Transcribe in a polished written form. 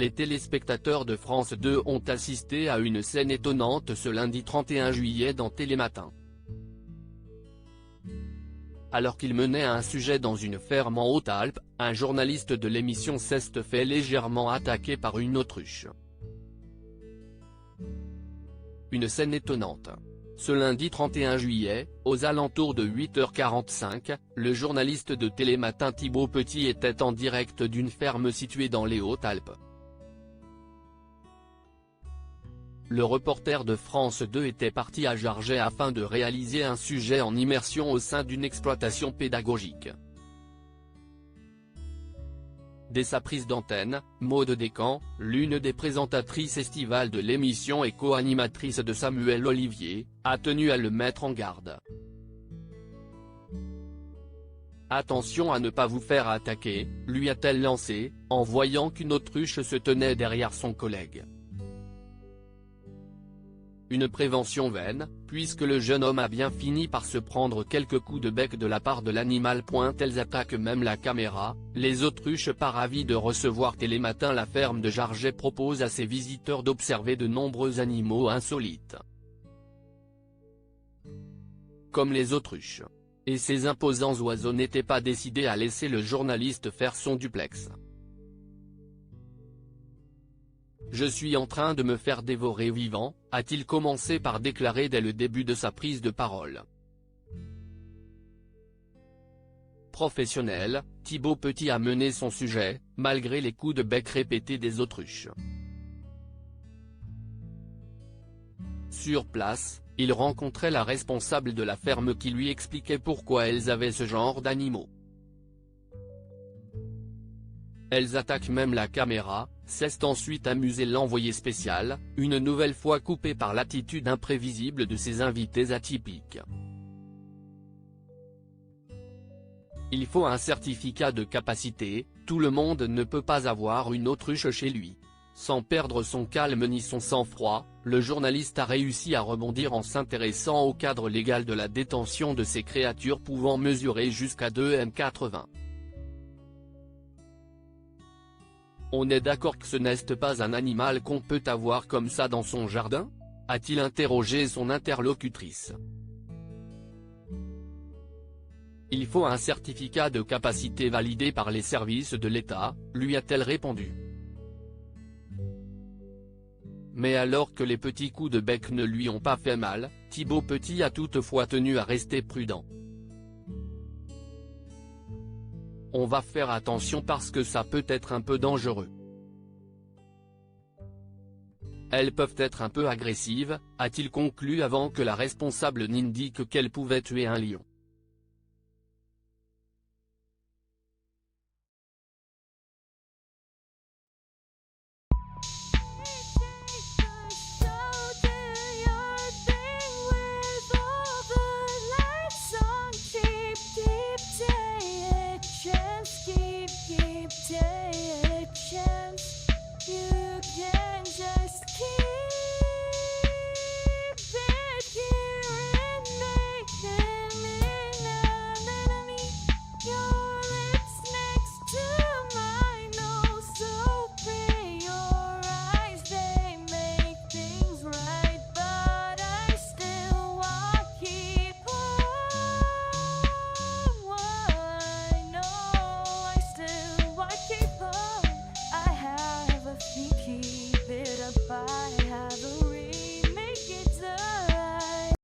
Les téléspectateurs de France 2 ont assisté à une scène étonnante ce lundi 31 juillet dans Télématin. Alors qu'il menait un sujet dans une ferme en Haute-Alpes, un journaliste de l'émission s'est fait légèrement attaquer par une autruche. Une scène étonnante. Ce lundi 31 juillet, aux alentours de 8h45, le journaliste de Télématin Thibaut Petit était en direct d'une ferme située dans les Hautes-Alpes. Le reporter de France 2 était parti à Jarget afin de réaliser un sujet en immersion au sein d'une exploitation pédagogique. Dès sa prise d'antenne, Maud Descamps, l'une des présentatrices estivales de l'émission et co-animatrice de Samuel Olivier, a tenu à le mettre en garde. Attention à ne pas vous faire attaquer, lui a-t-elle lancé, en voyant qu'une autruche se tenait derrière son collègue. Une prévention vaine, puisque le jeune homme a bien fini par se prendre quelques coups de bec de la part de l'animal. Elles attaquent même la caméra. Les autruches, pas ravis de recevoir Télématin. La ferme de Jarget propose à ses visiteurs d'observer de nombreux animaux insolites, comme les autruches. Et ces imposants oiseaux n'étaient pas décidés à laisser le journaliste faire son duplex. « Je suis en train de me faire dévorer vivant », a-t-il commencé par déclarer dès le début de sa prise de parole. Professionnel, Thibaut Petit a mené son sujet, malgré les coups de bec répétés des autruches. Sur place, il rencontrait la responsable de la ferme qui lui expliquait pourquoi elles avaient ce genre d'animaux. Elles attaquent même la caméra, s'est ensuite amusé l'envoyé spécial, une nouvelle fois coupé par l'attitude imprévisible de ses invités atypiques. Il faut un certificat de capacité, tout le monde ne peut pas avoir une autruche chez lui. Sans perdre son calme ni son sang-froid, le journaliste a réussi à rebondir en s'intéressant au cadre légal de la détention de ces créatures pouvant mesurer jusqu'à 2,80 m. On est d'accord que ce n'est pas un animal qu'on peut avoir comme ça dans son jardin ? A-t-il interrogé son interlocutrice. Il faut un certificat de capacité validé par les services de l'État, lui a-t-elle répondu. Mais alors que les petits coups de bec ne lui ont pas fait mal, Thibaut Petit a toutefois tenu à rester prudent. On va faire attention parce que ça peut être un peu dangereux. Elles peuvent être un peu agressives, a-t-il conclu avant que la responsable n'indique qu'elle pouvait tuer un lion. Keep it up, I have a